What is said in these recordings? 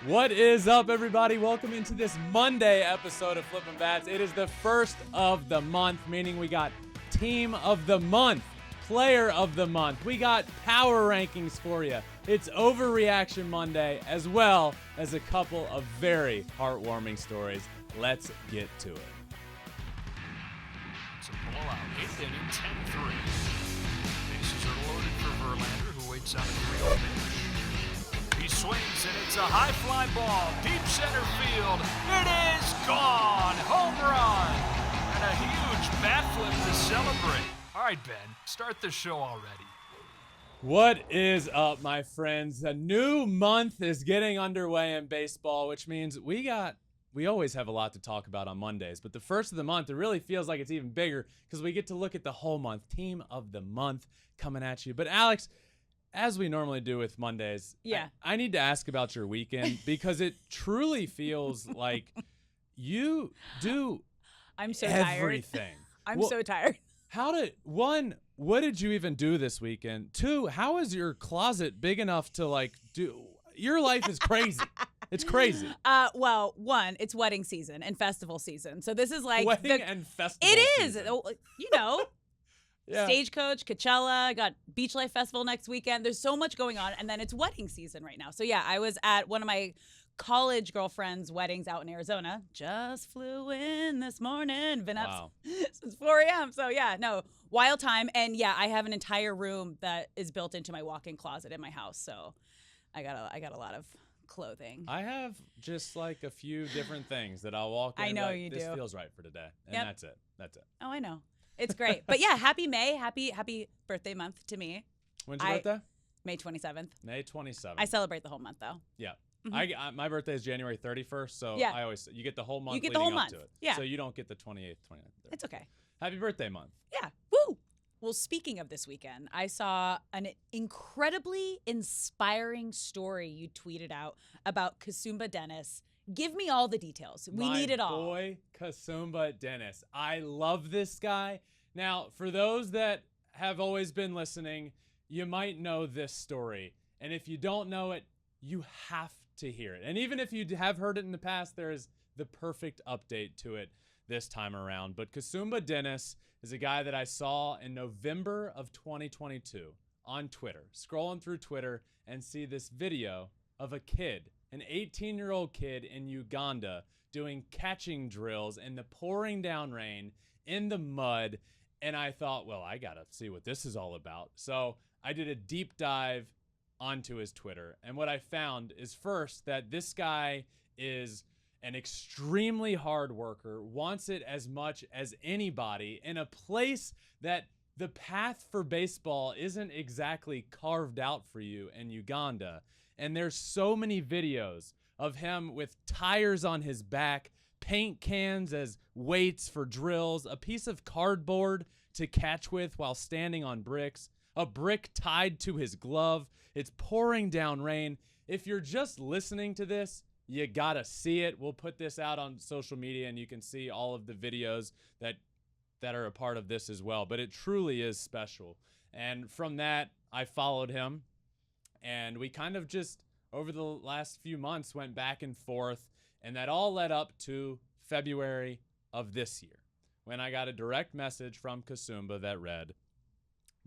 What is up, everybody? Welcome into this Monday episode of Flippin Bats. It is the first of the month, meaning we got Team of the Month, Player of the Month. We got Power Rankings for you. It's Overreaction Monday, as well as a couple of very heartwarming stories. Let's get to it. It's a blowout. 8th inning, 10-3. Bases are loaded for Verlander, who waits out a 3-0 pitch. He swings, and it's a high fly ball, deep center field. It is gone! Home run! And a huge bat flip to celebrate. All right, Ben, start the show already. What is up, my friends? A new month is getting underway in baseball, which means we always have a lot to talk about on Mondays, but the first of the month, it really feels like it's even bigger because we get to look at the whole month. Team of the Month coming at you. But Alex, as we normally do with Mondays, I need to ask about your weekend because it truly feels like you do everything. I'm so tired. What did you even do this weekend? 2, how is your closet big enough to do? Your life is crazy. It's crazy. Well, 1, it's wedding season and festival season. So this is like wedding and festival season. It is. You know. Yeah. Stagecoach, Coachella, got Beach Life Festival next weekend. There's so much going on, and then it's wedding season right now. So yeah, I was at one of my college girlfriends' weddings out in Arizona. Just flew in this morning. Been up since 4 a.m. So yeah, no, wild time. And yeah, I have an entire room that is built into my walk-in closet in my house. So I got a lot of clothing. I have just a few different things that I'll walk in. I know you do. This feels right for today, and that's it. Oh, I know. It's great. But yeah, happy May. Happy birthday month to me. When's your birthday? May 27th. May 27th. I celebrate the whole month, though. Yeah. Mm-hmm. My birthday is January 31st, so yeah. I always you get the whole month. You get the whole month. To it. Yeah. So you don't get the 28th, 29th. 30th. It's okay. Happy birthday month. Yeah. Woo! Well, speaking of this weekend, I saw an incredibly inspiring story you tweeted out about Kasumba Dennis. Give me all the details. We need it all. My boy, Kasumba Dennis. I love this guy. Now, for those that have always been listening, you might know this story. And if you don't know it, you have to hear it. And even if you have heard it in the past, there is the perfect update to it this time around. But Kasumba Dennis is a guy that I saw in November of 2022 on Twitter, scrolling through Twitter and see this video of a kid, an 18-year-old kid in Uganda doing catching drills in the pouring down rain in the mud. And I thought, well, I got to see what this is all about. So I did a deep dive onto his Twitter. And what I found is first that this guy is an extremely hard worker, wants it as much as anybody in a place that the path for baseball isn't exactly carved out for you in Uganda. And there's so many videos of him with tires on his back, paint cans as weights for drills, a piece of cardboard to catch with while standing on bricks, a brick tied to his glove. It's pouring down rain. If you're just listening to this, you gotta see it. We'll put this out on social media and you can see all of the videos that are a part of this as well. But it truly is special. And from that, I followed him and we kind of just over the last few months went back and forth. And that all led up to February of this year when I got a direct message from Kasumba that read,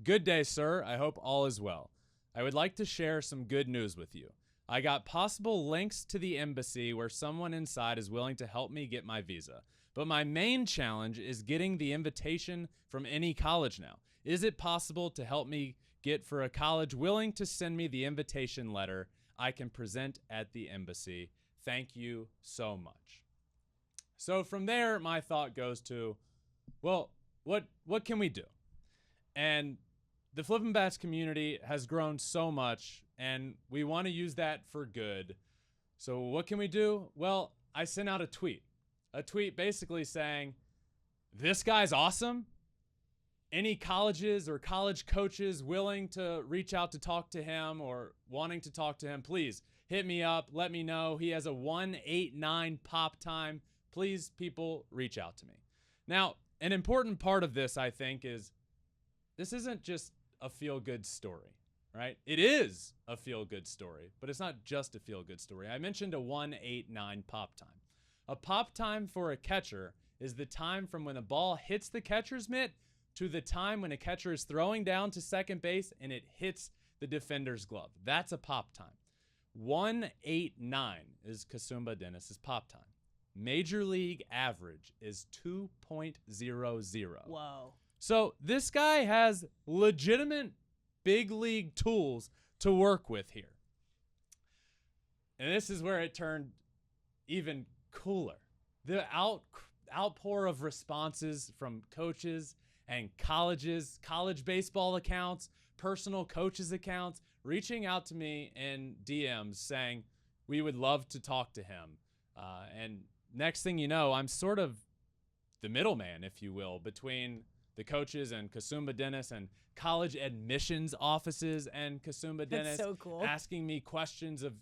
"Good day, sir. I hope all is well. I would like to share some good news with you. I got possible links to the embassy where someone inside is willing to help me get my visa. But my main challenge is getting the invitation from any college now. Is it possible to help me get for a college willing to send me the invitation letter I can present at the embassy? Thank you so much." So from there, my thought goes to, well, what can we do? And the Flippin Bats community has grown so much, and we want to use that for good. So what can we do? Well, I sent out a tweet basically saying, this guy's awesome. Any colleges or college coaches willing to reach out to talk to him or wanting to talk to him, please hit me up. Let me know. He has a 189 pop time. Please, people, reach out to me. Now, an important part of this, I think, is this isn't just a feel-good story, right? It is a feel-good story, but it's not just a feel-good story. I mentioned a 1-8-9 pop time. A pop time for a catcher is the time from when a ball hits the catcher's mitt to the time when a catcher is throwing down to second base and it hits the defender's glove. That's a pop time. 1-8-9 is Kasumba Dennis's pop time. Major league average is 2.00. Whoa. So this guy has legitimate big league tools to work with here. And this is where it turned even cooler. The outpour of responses from coaches and colleges, college baseball accounts, personal coaches accounts, reaching out to me in DMs saying, we would love to talk to him. And next thing you know, I'm sort of the middleman, if you will, between the coaches and Kasumba Dennis and college admissions offices and Kasumba Dennis. That's so cool. Asking me questions of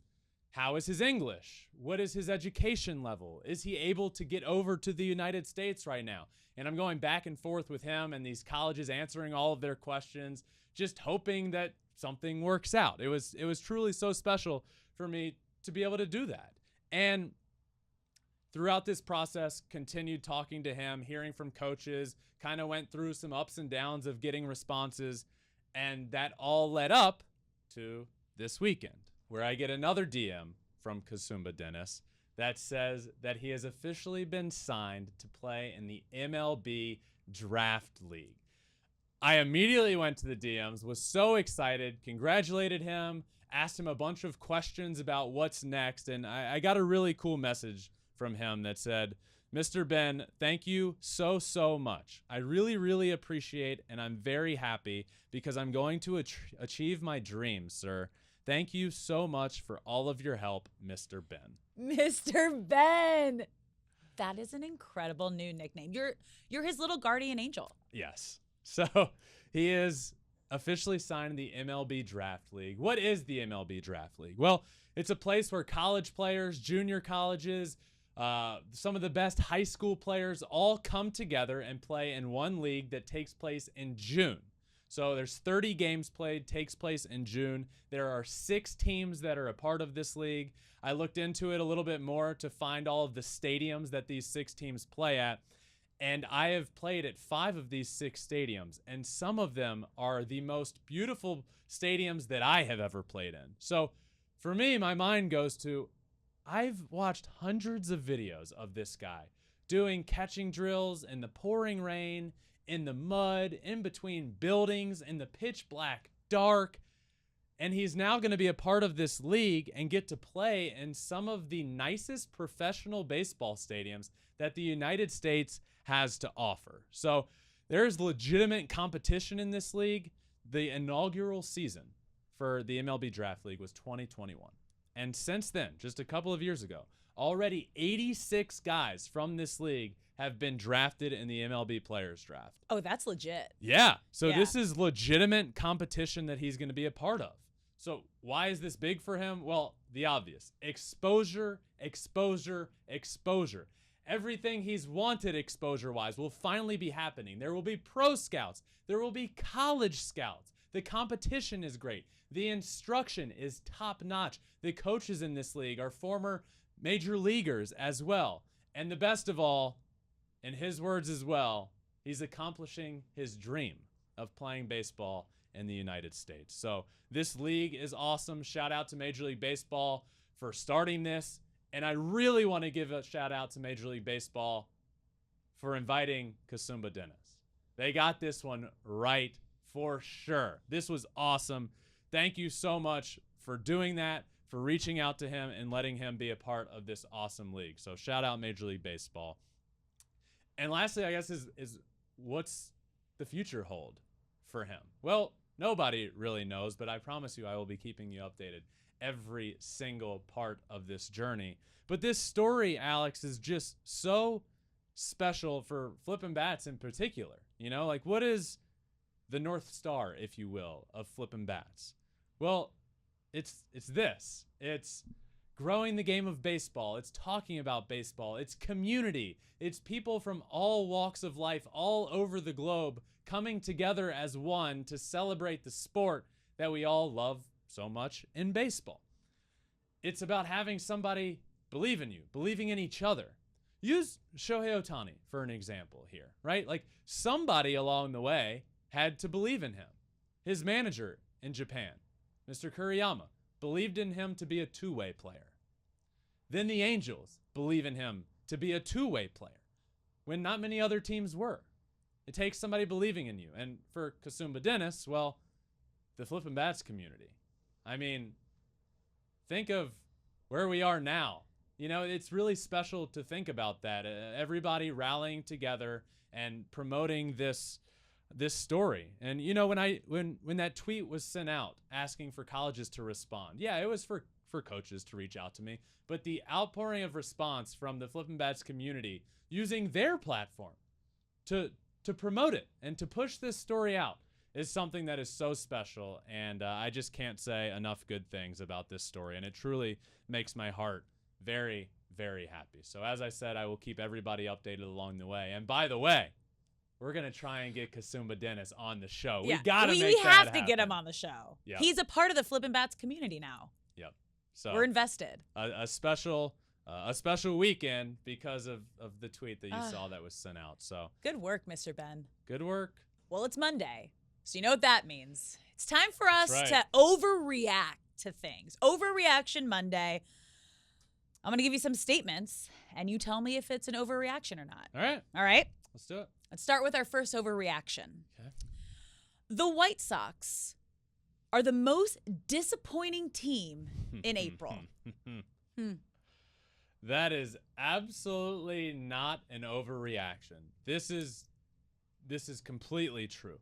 how is his English? What is his education level? Is he able to get over to the United States right now? And I'm going back and forth with him and these colleges answering all of their questions, just hoping that something works out. It was truly so special for me to be able to do that. And throughout this process, continued talking to him, hearing from coaches, kind of went through some ups and downs of getting responses. And that all led up to this weekend, where I get another DM from Kasumba Dennis that says that he has officially been signed to play in the MLB Draft League. I immediately went to the DMs, was so excited, congratulated him, asked him a bunch of questions about what's next, and I got a really cool message from him that said, Mr. Ben, thank you so much. I really appreciate, and I'm very happy because I'm going to achieve my dreams, sir. Thank you so much for all of your help, Mr. Ben. Mr. Ben. That is an incredible new nickname. You're his little guardian angel. Yes. So he is officially signed in the MLB Draft League. What is the MLB Draft League? Well, it's a place where college players, junior colleges, some of the best high school players all come together and play in one league that takes place in June. So there's 30 games played, takes place in June. There are 6 teams that are a part of this league. I looked into it a little bit more to find all of the stadiums that these 6 teams play at. And I have played at 5 of these 6 stadiums. And some of them are the most beautiful stadiums that I have ever played in. So for me, my mind goes to, I've watched hundreds of videos of this guy doing catching drills in the pouring rain, in the mud, in between buildings, in the pitch black dark. And he's now going to be a part of this league and get to play in some of the nicest professional baseball stadiums that the United States has to offer. So there's legitimate competition in this league. The inaugural season for the MLB Draft League was 2021. And since then, just a couple of years ago, already 86 guys from this league have been drafted in the MLB Players Draft. Oh, that's legit. Yeah. So this is legitimate competition that he's going to be a part of. So why is this big for him? Well, the obvious. Exposure. Everything he's wanted exposure-wise will finally be happening. There will be pro scouts. There will be college scouts. The competition is great. The instruction is top-notch. The coaches in this league are former major leaguers as well. And the best of all, in his words as well, he's accomplishing his dream of playing baseball in the United States. So this league is awesome. Shout out to Major League Baseball for starting this. And I really want to give a shout out to Major League Baseball for inviting Kasumba Dennis. They got this one right for sure. This was awesome. Thank you so much for doing that, for reaching out to him and letting him be a part of this awesome league. So shout out Major League Baseball. And lastly, I guess, is what's the future hold for him? Well, nobody really knows, but I promise you I will be keeping you updated every single part of this journey. But this story, Alex, is just so special for Flippin Bats in particular. You know, like, what is the North Star, if you will, of Flippin Bats? Well, it's this. It's growing the game of baseball. It's talking about baseball. It's community. It's people from all walks of life all over the globe coming together as one to celebrate the sport that we all love so much in baseball. It's about having somebody believe in you, believing in each other. Use Shohei Ohtani for an example here, right? Like somebody along the way had to believe in him. His manager in Japan, Mr. Kuriyama, believed in him to be a two-way player. Then the Angels believe in him to be a two-way player when not many other teams were. It takes somebody believing in you. And for Kasumba Dennis, well, the Flippin Bats community. I mean, think of where we are now. You know, it's really special to think about that. Everybody rallying together and promoting this story. And you know, when that tweet was sent out asking for colleges to respond, yeah, it was for coaches to reach out to me, but the outpouring of response from the Flippin Bats community using their platform to promote it and to push this story out is something that is so special. And I just can't say enough good things about this story. And it truly makes my heart very, very happy. So as I said, I will keep everybody updated along the way. And by the way, we're going to try and get Kasumba Dennis on the show. Yeah. We got to make that We have to happen. get him on the show. Yep. He's a part of the Flippin' Bats community now. Yep. So we're invested. A special weekend because of the tweet that you saw that was sent out. So Good work, Mr. Ben. good work. Well, it's Monday, so you know what that means. It's time for us That's to right. overreact to things. Overreaction Monday. I'm going to give you some statements, and you tell me if it's an overreaction or not. All right. All right? Let's do it. Let's start with our first overreaction. Okay. The White Sox are the most disappointing team in April. That is absolutely not an overreaction. This is completely true.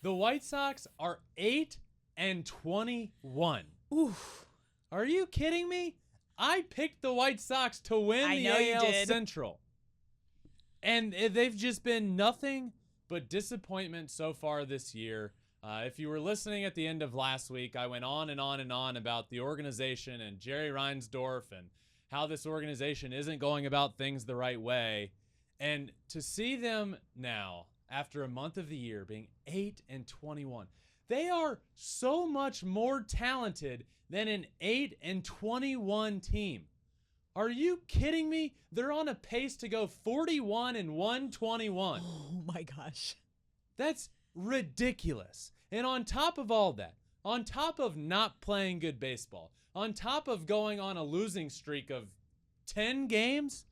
The White Sox are 8-21. Oof. Are you kidding me? I picked the White Sox to win I the know you AL did. Central. And they've just been nothing but disappointment so far this year. If you were listening at the end of last week, I went on and on and on about the organization and Jerry Reinsdorf and how this organization isn't going about things the right way. And to see them now, after a month of the year, being 8-21, they are so much more talented than an 8-21 team. Are you kidding me? They're on a pace to go 41-121. Oh, my gosh. That's ridiculous. And on top of all that, on top of not playing good baseball, on top of going on a losing streak of 10 games,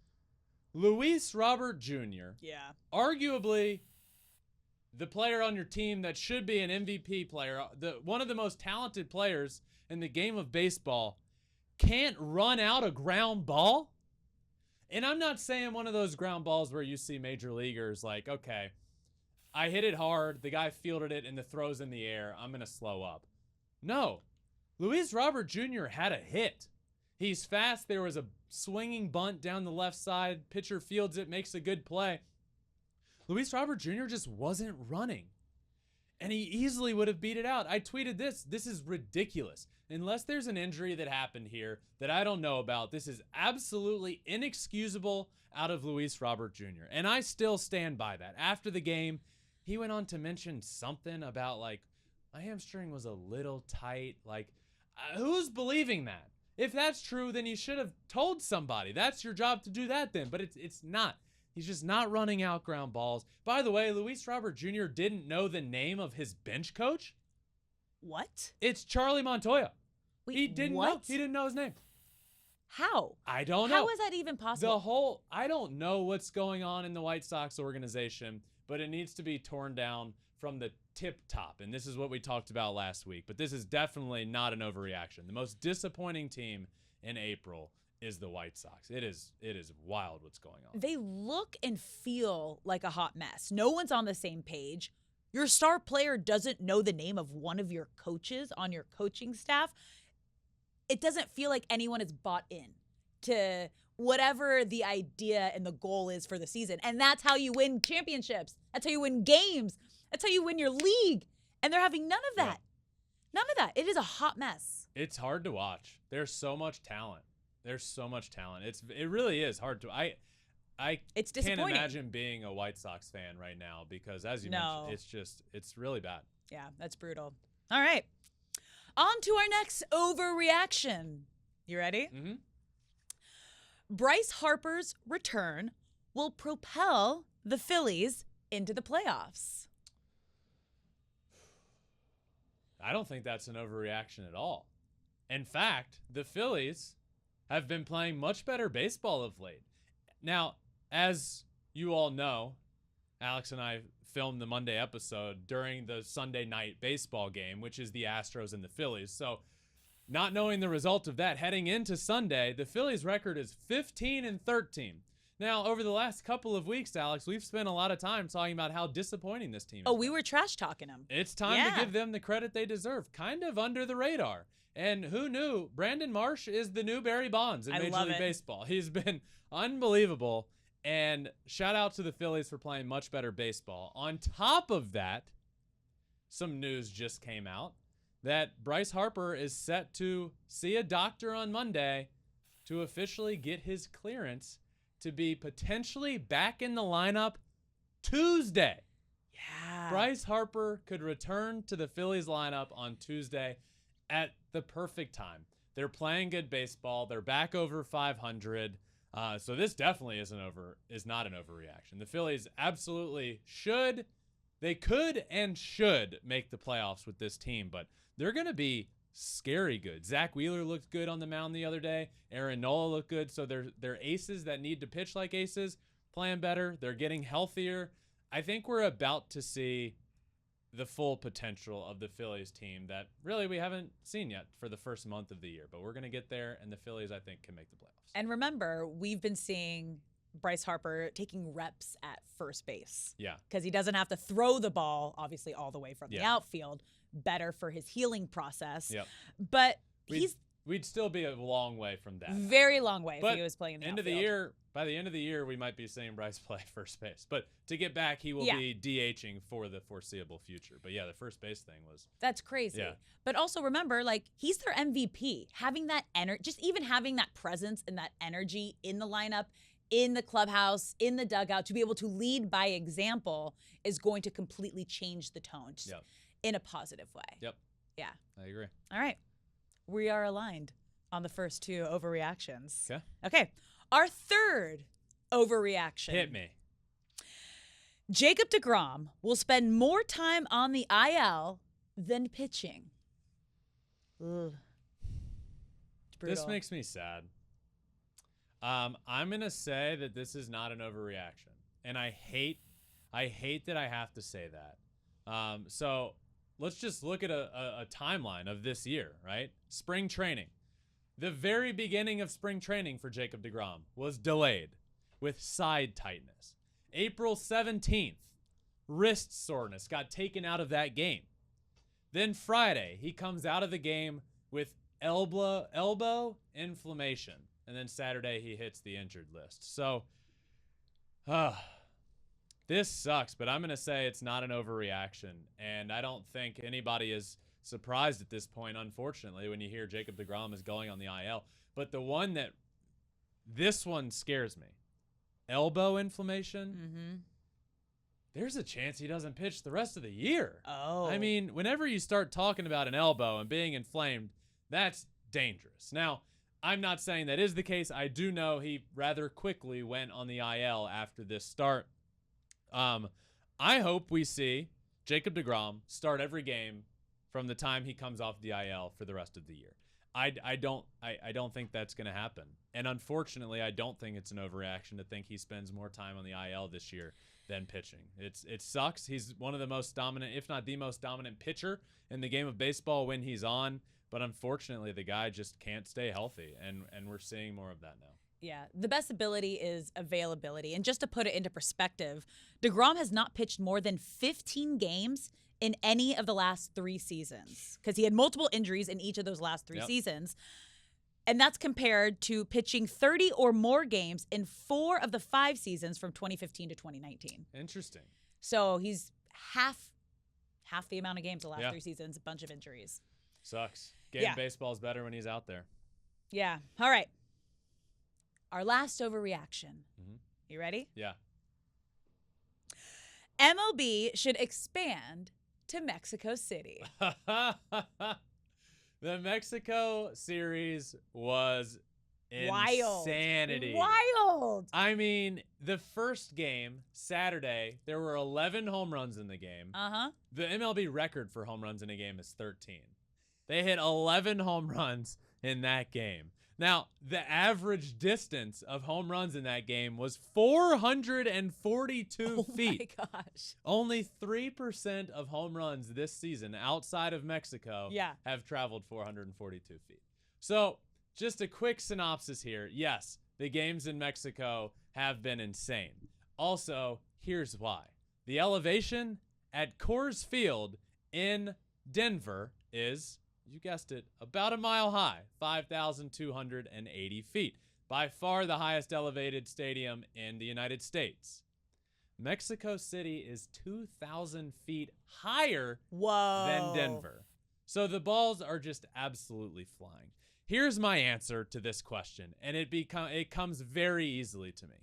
Luis Robert Jr., Yeah. arguably the player on your team that should be an MVP player, one of the most talented players in the game of baseball, can't run out a ground ball? And I'm not saying one of those ground balls where you see major leaguers like, okay, I hit it hard, the guy fielded it, and the throw's in the air, I'm going to slow up. No. Luis Robert Jr. had a hit. He's fast. There was a swinging bunt down the left side. Pitcher fields it, makes a good play. Luis Robert Jr. just wasn't running. And he easily would have beat it out. I tweeted this. This is ridiculous. Unless there's an injury that happened here that I don't know about, this is absolutely inexcusable out of Luis Robert Jr. And I still stand by that. After the game, he went on to mention something about, like, my hamstring was a little tight. Like, who's believing that? If that's true, then you should have told somebody. That's your job to do that then. But it's not. He's just not running out ground balls. By the way, Luis Robert Jr. didn't know the name of his bench coach. What? It's Charlie Montoya. Wait, He didn't what? know. He didn't know his name. How? I don't know. How is that even possible? I don't know what's going on in the White Sox organization, but it needs to be torn down from the tip top. And this is what we talked about last week. But this is definitely not an overreaction. The most disappointing team in April is the White Sox. It is wild what's going on. They look and feel like a hot mess. No one's on the same page. Your star player doesn't know the name of one of your coaches on your coaching staff. It doesn't feel like anyone is bought in to whatever the idea and the goal is for the season. And that's how you win championships. That's how you win games. That's how you win your league. And they're having none of that. None of that. It is a hot mess. It's hard to watch. There's so much talent. There's so much talent. It really is hard to. I It's can't disappointing. imagine being a White Sox fan right now because, as you mentioned, it's really bad. Yeah, that's brutal. All right. On to our next overreaction. You ready? Mm-hmm. Bryce Harper's return will propel the Phillies into the playoffs. I don't think that's an overreaction at all. In fact, the Phillies have been playing much better baseball of late. Now, as you all know, Alex and I filmed the Monday episode during the Sunday night baseball game, which is the Astros and the Phillies. So, not knowing the result of that heading into Sunday, the Phillies' record is 15-13. Now, over the last couple of weeks, Alex, we've spent a lot of time talking about how disappointing this team is. Oh, we were trash talking them. It's time to give them the credit they deserve, kind of under the radar. And who knew? Brandon Marsh is the new Barry Bonds in Major League Baseball. He's been unbelievable. And shout out to the Phillies for playing much better baseball. On top of that, some news just came out that Bryce Harper is set to see a doctor on Monday to officially get his clearance to be potentially back in the lineup Tuesday. Yeah. Bryce Harper could return to the Phillies lineup on Tuesday at the perfect time. They're playing good baseball. They're back over 500. So this definitely is not an overreaction. The Phillies absolutely should. They could and should make the playoffs with this team, but they're going to be scary good. Zach Wheeler looked good on the mound the other day. Aaron Nola looked good. So they're aces that need to pitch like aces, playing better. They're getting healthier. I think we're about to see the full potential of the Phillies team that really we haven't seen yet for the first month of the year. But we're going to get there, and the Phillies, I think, can make the playoffs. And remember, we've been seeing Bryce Harper taking reps at first base. Yeah. Because he doesn't have to throw the ball, obviously, all the way from the outfield. Better for his healing process. Yep. But we'd still be a long way from that. Very long way but if he was playing in the outfield. By the end of the year, we might be seeing Bryce play first base. But to get back, he will be DHing for the foreseeable future. But yeah, the first base thing was... That's crazy. Yeah. But also remember, like, he's their MVP. Having that energy, just even having that presence and that energy in the lineup, in the clubhouse, in the dugout, to be able to lead by example is going to completely change the tone in a positive way. Yep. Yeah. I agree. All right. We are aligned on the first two overreactions. Okay. Our third overreaction. Hit me. Jacob deGrom will spend more time on the IL than pitching. Ugh. It's brutal. This makes me sad. I'm going to say that this is not an overreaction. And I hate that I have to say that. So let's just look at a timeline of this year, right? Spring training. The very beginning of spring training for Jacob deGrom was delayed with side tightness. April 17th, wrist soreness got taken out of that game. Then Friday, he comes out of the game with elbow inflammation. And then Saturday, he hits the injured list. So, this sucks, but I'm going to say it's not an overreaction. And I don't think anybody is surprised at this point, unfortunately, when you hear Jacob deGrom is going on the IL. But this one scares me. Elbow inflammation. Mm-hmm. There's a chance he doesn't pitch the rest of the year. Oh. I mean, whenever you start talking about an elbow and being inflamed, that's dangerous. Now, I'm not saying that is the case. I do know he rather quickly went on the IL after this start. I hope we see Jacob deGrom start every game from the time he comes off the IL for the rest of the year. I don't think that's going to happen. And unfortunately, I don't think it's an overreaction to think he spends more time on the IL this year than pitching. It sucks. He's one of the most dominant, if not the most dominant pitcher in the game of baseball when he's on. But unfortunately, the guy just can't stay healthy, and we're seeing more of that now. Yeah, the best ability is availability. And just to put it into perspective, deGrom has not pitched more than 15 games in any of the last 3 seasons because he had multiple injuries in each of those last 3 seasons. And that's compared to pitching 30 or more games in 4 of the 5 seasons from 2015 to 2019. Interesting. So he's half the amount of games the last 3 seasons, a bunch of injuries. Sucks. Baseball is better when he's out there. Yeah. All right. Our last overreaction. Mm-hmm. You ready? Yeah. MLB should expand to Mexico City. The Mexico series was Wild. insanity. Wild. I mean, the first game, Saturday, there were 11 home runs in the game. Uh-huh. The MLB record for home runs in a game is 13. They hit 11 home runs in that game. Now, the average distance of home runs in that game was 442 feet. Oh my gosh. Only 3% of home runs this season outside of Mexico have traveled 442 feet. So, just a quick synopsis here. Yes, the games in Mexico have been insane. Also, here's why. The elevation at Coors Field in Denver is, you guessed it, about a mile high, 5,280 feet. By far the highest elevated stadium in the United States. Mexico City is 2,000 feet higher than Denver. So the balls are just absolutely flying. Here's my answer to this question, and it comes very easily to me.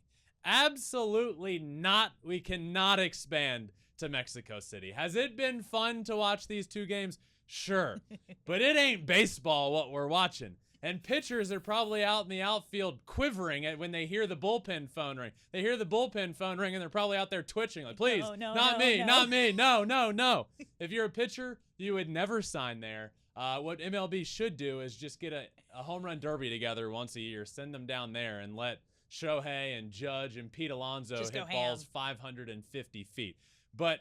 Absolutely not. We cannot expand to Mexico City. Has it been fun to watch these two games? Sure. But it ain't baseball what we're watching. And pitchers are probably out in the outfield quivering when they hear the bullpen phone ring. They hear the bullpen phone ring and they're probably out there twitching like, please, not me. No. If you're a pitcher, you would never sign there. What MLB should do is just get a home run derby together once a year, send them down there and let Shohei and Judge and Pete Alonso just hit balls 550 feet. But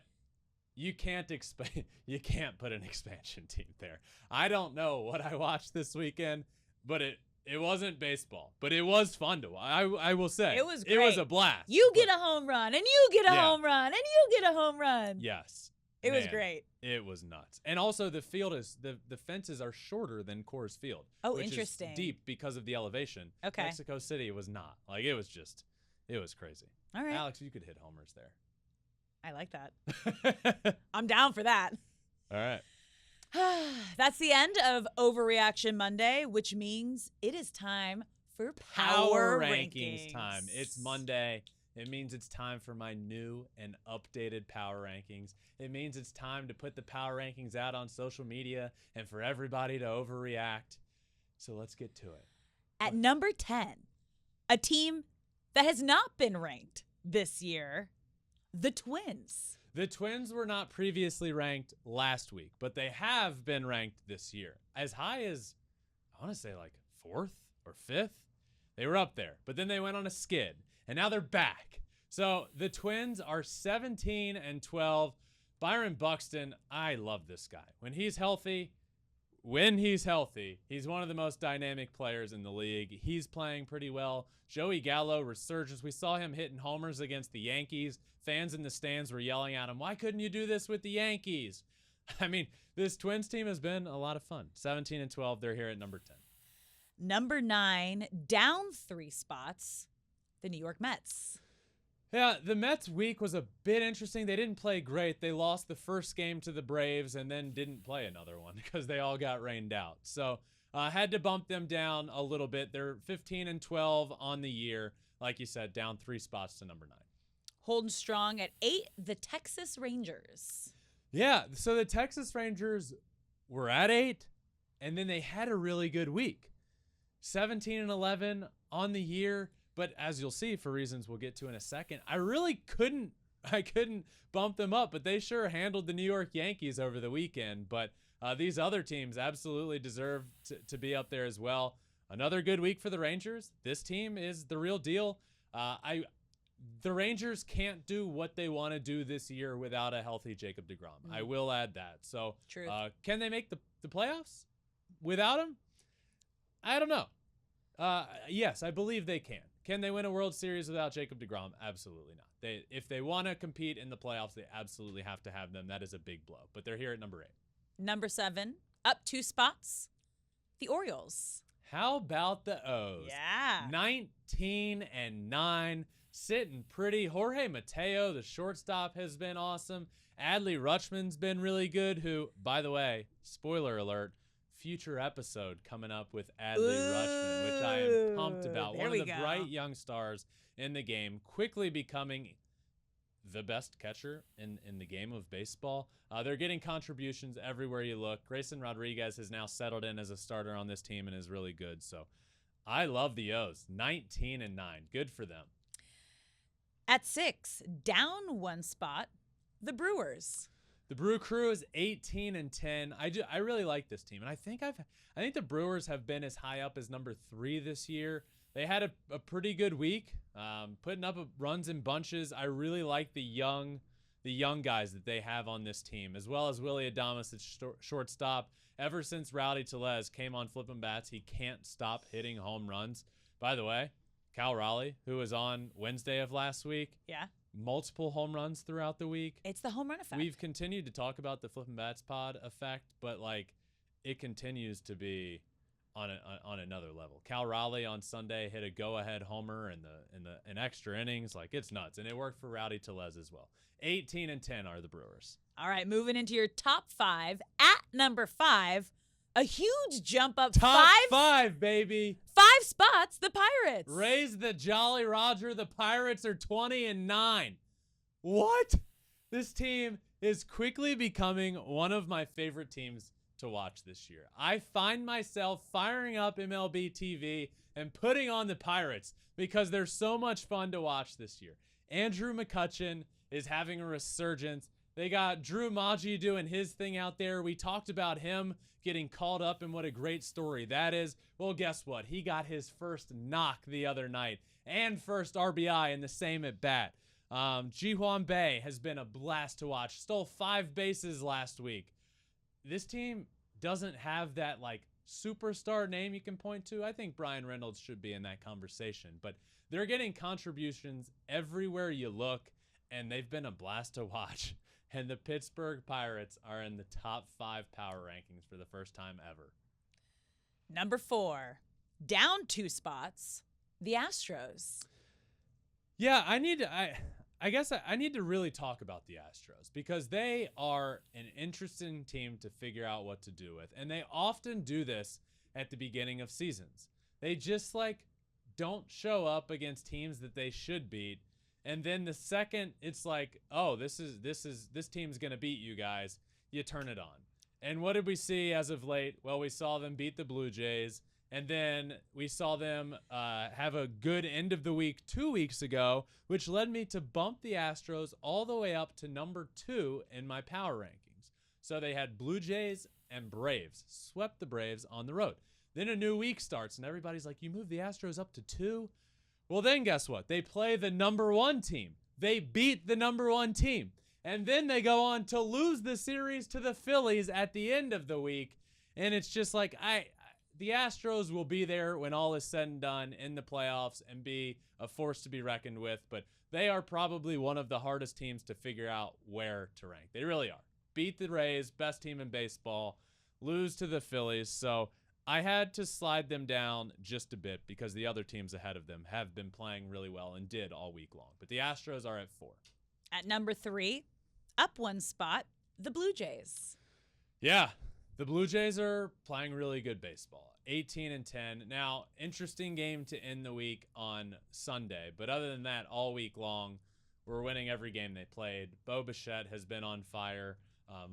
you can't put an expansion team there. I don't know what I watched this weekend, but it wasn't baseball. But it was fun to watch. I will say. It was great. It was a blast. You get a home run, and you get a home run, and you get a home run. Yes. It was great. It was nuts. And also the field is the fences are shorter than Coors Field. Oh, which interesting. Is deep because of the elevation. Okay. Mexico City was not. Like it was crazy. All right. Alex, you could hit homers there. I like that. I'm down for that. All right. That's the end of Overreaction Monday, which means it is time for Power Rankings time. It's Monday. It means it's time for my new and updated Power Rankings. It means it's time to put the Power Rankings out on social media and for everybody to overreact. So let's get to it. At number 10, a team that has not been ranked this year, the Twins. The Twins were not previously ranked last week, but they have been ranked this year. As high as, I want to say like 4th or 5th. They were up there, but then they went on a skid, and now they're back. So the Twins are 17-12. Byron Buxton, I love this guy. When he's healthy, he's one of the most dynamic players in the league. He's playing pretty well. Joey Gallo, resurgence. We saw him hitting homers against the Yankees. Fans in the stands were yelling at him, why couldn't you do this with the Yankees? I mean, this Twins team has been a lot of fun. 17-12, they're here at number 10. Number 9, down 3 spots, the New York Mets. Yeah, the Mets week was a bit interesting. They didn't play great. They lost the first game to the Braves and then didn't play another one because they all got rained out. So had to bump them down a little bit. They're 15-12 on the year. Like you said, down 3 spots to number 9. Holding strong at 8, the Texas Rangers. Yeah, so the Texas Rangers were at 8, and then they had a really good week. 17-11 on the year. But as you'll see, for reasons we'll get to in a second, I couldn't bump them up, but they sure handled the New York Yankees over the weekend. But these other teams absolutely deserve to be up there as well. Another good week for the Rangers. This team is the real deal. The Rangers can't do what they want to do this year without a healthy Jacob deGrom. I will add that. So can they make the playoffs without him? I don't know. Yes, I believe they can. Can they win a World Series without Jacob deGrom? Absolutely not. If they want to compete in the playoffs, they absolutely have to have them. That is a big blow. But they're here at number 8. Number 7, up 2 spots, the Orioles. How about the O's? Yeah. 19-9, sitting pretty. Jorge Mateo, the shortstop, has been awesome. Adley Rutschman's been really good, who, by the way, spoiler alert, future episode coming up with Adley Rutschman, which I am pumped about. One of the bright young stars in the game, quickly becoming the best catcher in the game of baseball. They're getting contributions everywhere you look. Grayson Rodriguez has now settled in as a starter on this team and is really good. So I love the O's. 19-9. Good for them. At 6, down one spot, the Brewers. The Brew Crew is 18-10. I really like this team, and I think the Brewers have been as high up as number 3 this year. They had a pretty good week, putting up runs in bunches. I really like the young guys that they have on this team, as well as Willie Adames at shortstop. Ever since Rowdy Tellez came on Flippin Bats, he can't stop hitting home runs. By the way, Cal Raleigh, who was on Wednesday of last week, multiple home runs throughout the week. It's the home run effect. We've continued to talk about the Flippin Bats pod effect, but it continues to be on another level. Cal Raleigh on Sunday hit a go-ahead homer in extra innings. It's nuts, and it worked for Rowdy Tellez as well. 18-10 are the Brewers. All right, moving into your top 5. At number 5, a huge jump up. Top 5, baby. 5 spots, the Pirates. Raise the Jolly Roger. The Pirates are 20-9. What? This team is quickly becoming one of my favorite teams to watch this year. I find myself firing up MLB TV and putting on the Pirates because they're so much fun to watch this year. Andrew McCutchen is having a resurgence. They got Drew Maggi doing his thing out there. We talked about him getting called up, and what a great story that is. Well, guess what? He got his first knock the other night and first RBI in the same at bat. Ji-Hwan Bae has been a blast to watch. Stole 5 bases last week. This team doesn't have that superstar name you can point to. I think Brian Reynolds should be in that conversation, but they're getting contributions everywhere you look, and they've been a blast to watch. And the Pittsburgh Pirates are in the top 5 power rankings for the first time ever. Number 4, down 2 spots, the Astros. Yeah, I guess I need to really talk about the Astros because they are an interesting team to figure out what to do with. And they often do this at the beginning of seasons. They just don't show up against teams that they should beat. And then the second it's this team's going to beat you guys, you turn it on. And what did we see as of late? Well, we saw them beat the Blue Jays. And then we saw them have a good end of the week 2 weeks ago, which led me to bump the Astros all the way up to number 2 in my power rankings. So they had Blue Jays and Braves, swept the Braves on the road. Then a new week starts, and everybody's like, you moved the Astros up to 2? Well, then guess what? They play the number 1 team. They beat the number 1 team. And then they go on to lose the series to the Phillies at the end of the week. And it's just the Astros will be there when all is said and done in the playoffs and be a force to be reckoned with, but they are probably one of the hardest teams to figure out where to rank. They really are. Beat the Rays, best team in baseball, lose to the Phillies, so I had to slide them down just a bit because the other teams ahead of them have been playing really well and did all week long. But the Astros are at 4. At number 3, up 1 spot, the Blue Jays. Yeah. The Blue Jays are playing really good baseball, 18-10. Now, interesting game to end the week on Sunday, but other than that, all week long, we're winning every game they played. Bo Bichette has been on fire.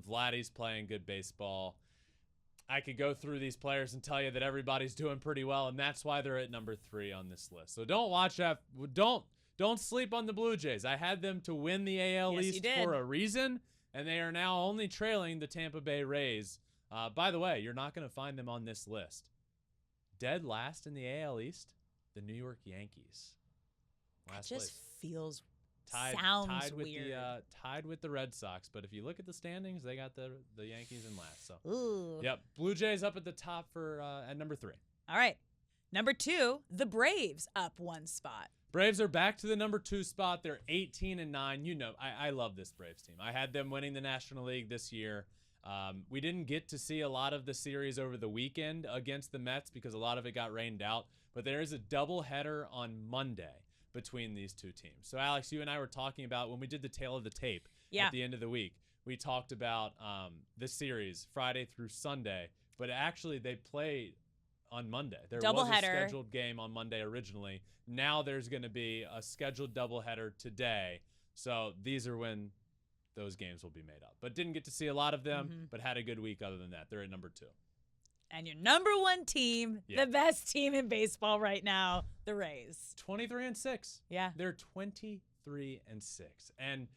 Vladdy's playing good baseball. I could go through these players and tell you that everybody's doing pretty well, and that's why they're at number 3 on this list. So don't watch that. Don't sleep on the Blue Jays. I had them to win the AL East for a reason, and they are now only trailing the Tampa Bay Rays. By the way, you're not going to find them on this list. Dead last in the AL East, the New York Yankees. That just feels tied weird. Tied with the Red Sox, but if you look at the standings, they got the Yankees in last. So, ooh. Yep, Blue Jays up at the top for at number 3. All right, number 2, the Braves up 1 spot. Braves are back to the number 2 spot. They're 18-9. You know, I love this Braves team. I had them winning the National League this year. We didn't get to see a lot of the series over the weekend against the Mets because a lot of it got rained out, but there is a doubleheader on Monday between these two teams. So, Alex, you and I were talking about when we did the tail of the tape at the end of the week. We talked about the series Friday through Sunday, but actually they played on Monday. There was a scheduled game on Monday originally. Now there's going to be a scheduled doubleheader today. So these are when those games will be made up. But didn't get to see a lot of them, but had a good week other than that. They're at number 2. And your number 1 team, the best team in baseball right now, the Rays. 23-6. Yeah. They're 23-6. And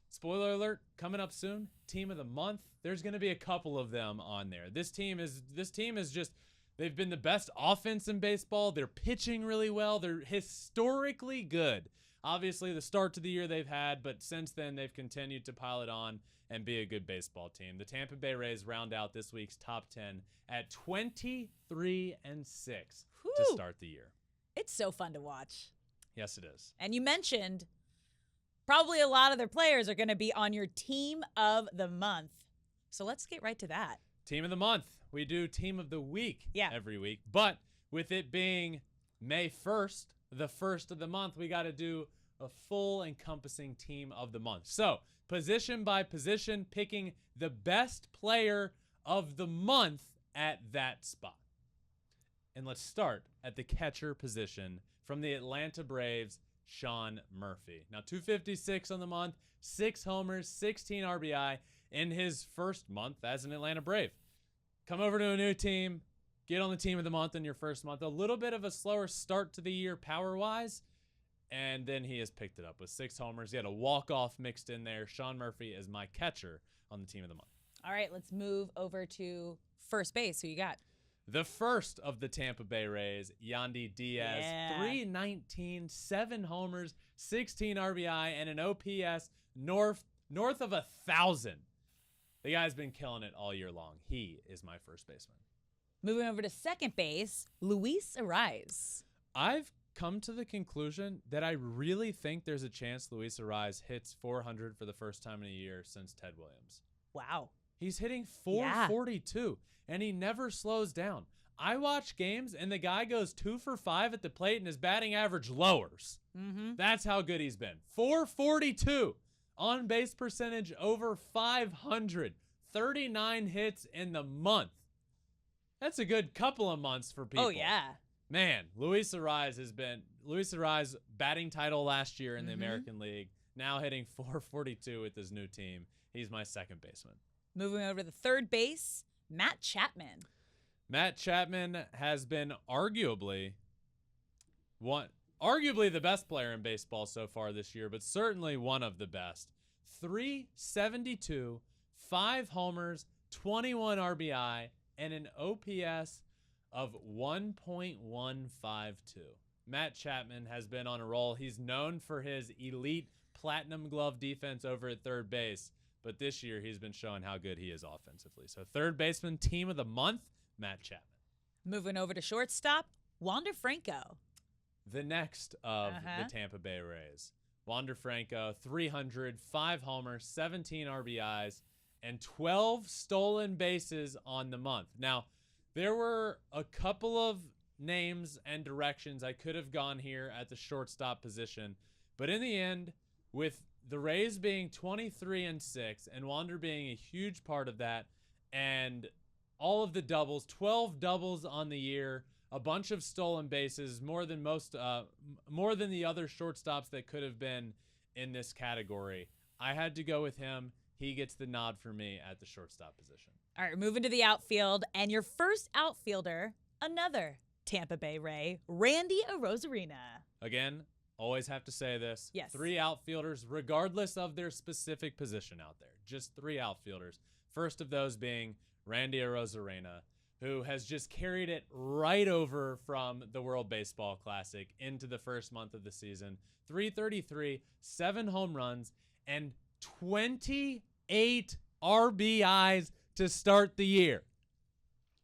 spoiler alert, coming up soon, team of the month. There's going to be a couple of them on there. This team is just, they've been the best offense in baseball. They're pitching really well. They're historically good. Obviously, the start to the year they've had, but since then they've continued to pile it on and be a good baseball team. The Tampa Bay Rays round out this week's top 10 at 23-6 to start the year. It's so fun to watch. Yes, it is. And you mentioned probably a lot of their players are going to be on your team of the month. So let's get right to that. Team of the month. We do team of the week every week. But with it being May 1st, the first of the month, we got to do a full encompassing team of the month. So position by position, picking the best player of the month at that spot. And let's start at the catcher position from the Atlanta Braves, Sean Murphy. Now, 256 on the month, 6 homers, 16 RBI in his first month as an Atlanta Brave. Come over to a new team, get on the team of the month in your first month. A little bit of a slower start to the year power-wise, and then he has picked it up with 6 homers. He had a walk-off mixed in there. Sean Murphy is my catcher on the team of the month. All right, let's move over to first base. Who you got? The first of the Tampa Bay Rays, Yandy Diaz, 319, 7 homers, 16 RBI, and an OPS north of 1,000. The guy's been killing it all year long. He is my first baseman. Moving over to second base, Luis Arraez. I've come to the conclusion that I really think there's a chance Luis Arraez hits 400 for the first time in a year since Ted Williams. Wow. He's hitting 442, and he never slows down. I watch games, and the guy goes 2 for 5 at the plate, and his batting average lowers. That's how good he's been. 442, on-base percentage over 500, 39 hits in the month. That's a good couple of months for people. Oh, yeah. Man, Luis Arraez batting title last year in the American League, now hitting 442 with his new team. He's my second baseman. Moving over to the third base, Matt Chapman. Matt Chapman has been arguably the best player in baseball so far this year, but certainly one of the best. 372, 5 homers, 21 RBI, and an OPS of 1.152. Matt Chapman has been on a roll. He's known for his elite platinum glove defense over at third base, but this year he's been showing how good he is offensively. So third baseman, team of the month, Matt Chapman. Moving over to shortstop, Wander Franco. The next of the Tampa Bay Rays. Wander Franco, 300, 5 homers, 17 RBIs, and 12 stolen bases on the month. Now, there were a couple of names and directions I could have gone here at the shortstop position, but in the end, with the Rays being 23-6 and Wander being a huge part of that, and all of the doubles, 12 doubles on the year, a bunch of stolen bases, more than the other shortstops that could have been in this category. I had to go with him. He gets the nod for me at the shortstop position. All right, moving to the outfield, and your first outfielder, another Tampa Bay Ray, Randy Arozarena. Again, always have to say this. Yes. 3 outfielders, regardless of their specific position out there. Just 3 outfielders. First of those being Randy Arozarena, who has just carried it right over from the World Baseball Classic into the first month of the season. 333, 7 home runs, and 28 RBIs to start the year.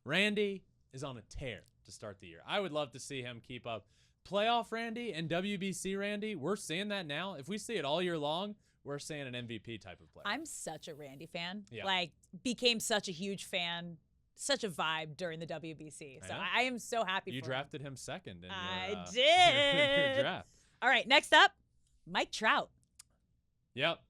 Randy is on a tear to start the year. I would love to see him keep up. Playoff Randy and WBC Randy, we're seeing that now. If we see it all year long, we're seeing an MVP type of player. I'm such a Randy fan. Yeah. Like, became such a huge fan, such a vibe during the WBC. So I am so happy for him. You drafted him second in I your, did. your draft. All right, next up, Mike Trout. Yep.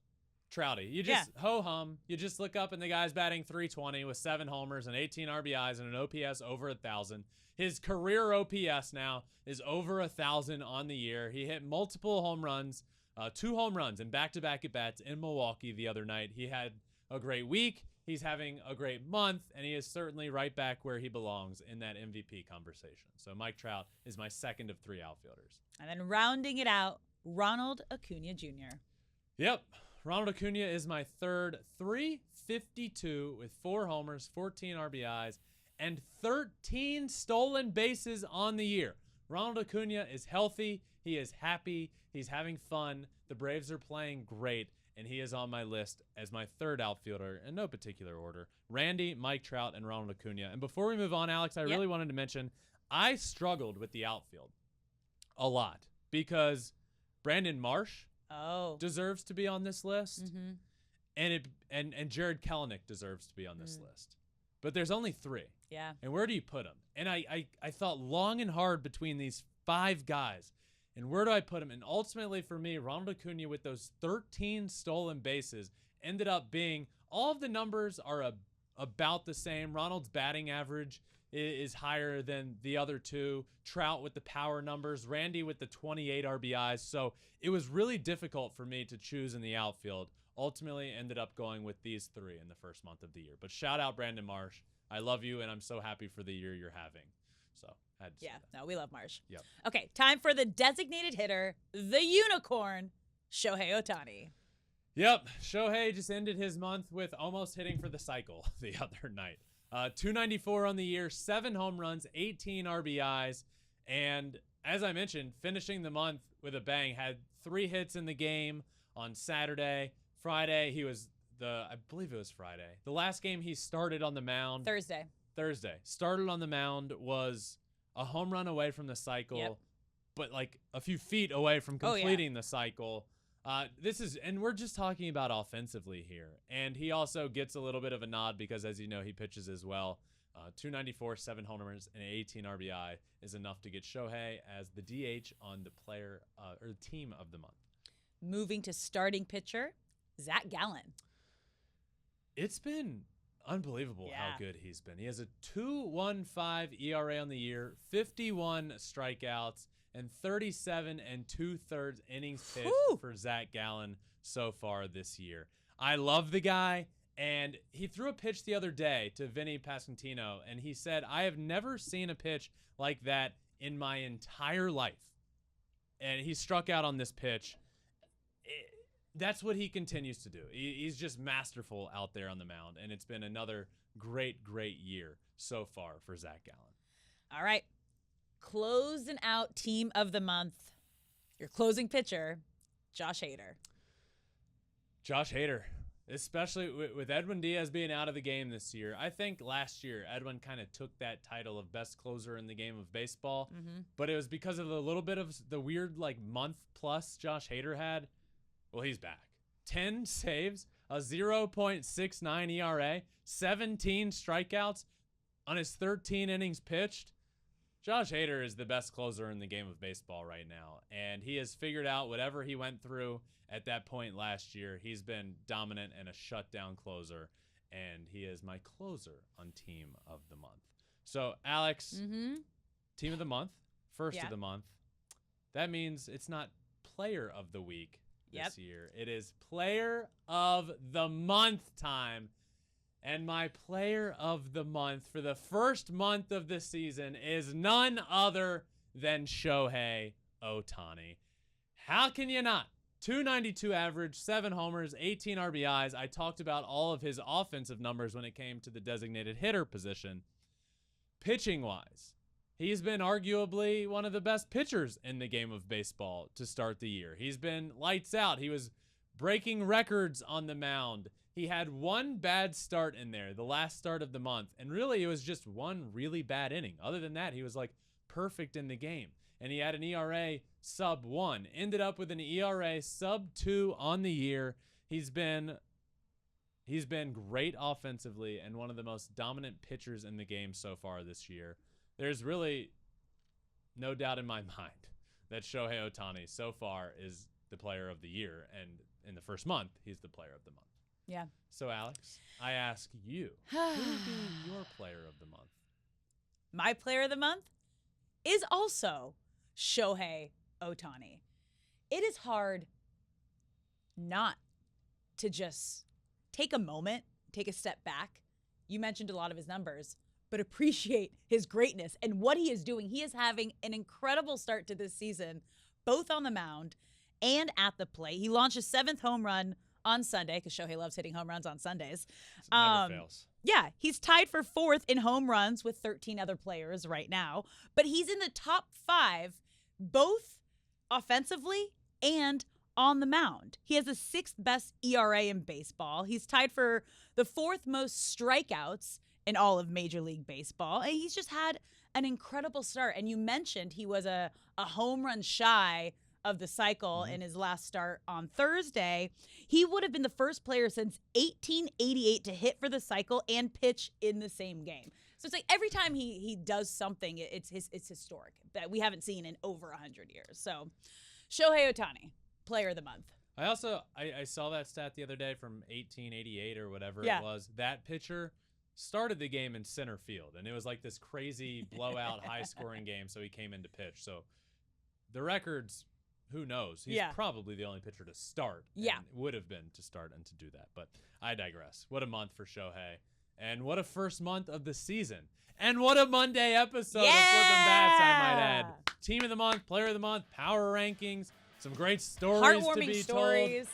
Trouty. You just ho-hum. You just look up and the guy's batting 320 with 7 homers and 18 RBIs and an OPS over 1,000. His career OPS now is over 1,000 on the year. He hit multiple home runs 2 home runs and back-to-back at-bats in Milwaukee the other night. He had a great week. He's having a great month, and he is certainly right back where he belongs in that MVP conversation. So Mike Trout is my second of 3 outfielders. And then rounding it out, Ronald Acuna Jr. Yep. Ronald Acuna is my third. 352 with 4 homers, 14 RBIs, and 13 stolen bases on the year. Ronald Acuna is healthy. He is happy. He's having fun. The Braves are playing great, and he is on my list as my third outfielder in no particular order. Randy, Mike Trout, and Ronald Acuna. And before we move on, Alex, I really wanted to mention I struggled with the outfield a lot because Brandon Marsh deserves to be on this list, and Jared Kelenic deserves to be on this list. But there's only 3. Yeah. And where do you put them? And I thought long and hard between these 5 guys. And where do I put him? And ultimately for me, Ronald Acuna with those 13 stolen bases ended up being, all of the numbers are about the same. Ronald's batting average is higher than the other 2. Trout with the power numbers, Randy with the 28 RBIs. So it was really difficult for me to choose in the outfield. Ultimately ended up going with these 3 in the first month of the year. But shout out Brandon Marsh. I love you, and I'm so happy for the year you're having. So I had to say that. No, we love Marsh. Yep. Okay, time for the designated hitter, the unicorn, Shohei Ohtani. Yep, Shohei just ended his month with almost hitting for the cycle the other night. 294 on the year, 7 home runs, 18 RBIs, and as I mentioned, finishing the month with a bang. Had 3 hits in the game on Saturday. Friday, I believe it was Friday. The last game he started on the mound. Thursday. Started on the mound, was a home run away from the cycle, but like a few feet away from completing the cycle. And we're just talking about offensively here. And he also gets a little bit of a nod because, as you know, he pitches as well. 294, 7 homers, and 18 RBI is enough to get Shohei as the DH on the player or team of the month. Moving to starting pitcher, Zach Gallen. It's been unbelievable how good he's been. He has a 2.15 ERA on the year, 51 strikeouts, and 37 2/3 innings pitched for Zach Gallen so far this year. I love the guy, and he threw a pitch the other day to Vinny Pasquantino, and he said, I have never seen a pitch like that in my entire life. And he struck out on this pitch. That's what he continues to do. He's just masterful out there on the mound, and it's been another great, great year so far for Zach Gallen. All right. Closing out team of the month, your closing pitcher, Josh Hader. Josh Hader, especially with Edwin Diaz being out of the game this year. I think last year Edwin kind of took that title of best closer in the game of baseball, but it was because of a little bit of the weird month plus Josh Hader had. Well, he's back. 10 saves, a 0.69 ERA, 17 strikeouts on his 13 innings pitched. Josh Hader is the best closer in the game of baseball right now, and he has figured out whatever he went through at that point last year. He's been dominant and a shutdown closer, and he is my closer on team of the month. So, Alex, team of the month, first of the month. That means it's not player of the week this year. It is player of the month time. And my player of the month for the first month of the season is none other than Shohei Ohtani. How can you not? 292 average, 7 homers, 18 RBIs. I talked about all of his offensive numbers when it came to the designated hitter position. Pitching-wise, he's been arguably one of the best pitchers in the game of baseball to start the year. He's been lights out. He was breaking records on the mound. He had one bad start in there, the last start of the month, and really it was just one really bad inning. Other than that, he was perfect in the game. And he had an ERA sub 1. Ended up with an ERA sub 2 on the year. He's been great offensively and one of the most dominant pitchers in the game so far this year. There's really no doubt in my mind that Shohei Ohtani so far is the player of the year, and in the first month, he's the player of the month. Yeah. So, Alex, I ask you, who would be your player of the month? My player of the month is also Shohei Ohtani. It is hard not to just take a moment, take a step back. You mentioned a lot of his numbers, but appreciate his greatness and what he is doing. He is having an incredible start to this season, both on the mound and at the plate. He launched his 7th home run on Sunday, because Shohei loves hitting home runs on Sundays. It never fails. Yeah, he's tied for 4th in home runs with 13 other players right now, but he's in the top 5, both offensively and on the mound. He has the 6th best ERA in baseball. He's tied for the 4th most strikeouts in all of Major League Baseball. And he's just had an incredible start. And you mentioned he was a home run shy of the cycle in his last start on Thursday. He would have been the first player since 1888 to hit for the cycle and pitch in the same game. So it's like every time he does something, it's historic that we haven't seen in over 100 years. So Shohei Ohtani, Player of the Month. I saw that stat the other day from 1888 or whatever it was. That pitcher started the game in center field, and it was like this crazy blowout, high-scoring game, so he came in to pitch. So the records, who knows? He's probably the only pitcher to start. Yeah. Would have been to start and to do that. But I digress. What a month for Shohei. And what a first month of the season. And what a Monday episode of Flippin Bats, I might add. Team of the month, player of the month, power rankings, some great stories to be told.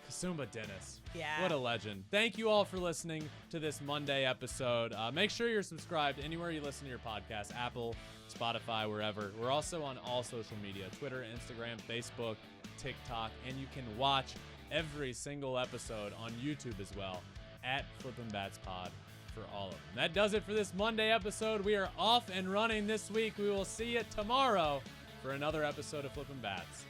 Kasumba Dennis. Yeah. What a legend. Thank you all for listening to this Monday episode. Make sure you're subscribed anywhere you listen to your podcast, Apple, Spotify, wherever. We're also on all social media, Twitter, Instagram, Facebook, TikTok, and you can watch every single episode on YouTube as well at Flippin Bats Pod for all of them. That does it for this Monday episode. We are off and running this week. We will see you tomorrow for another episode of Flippin Bats.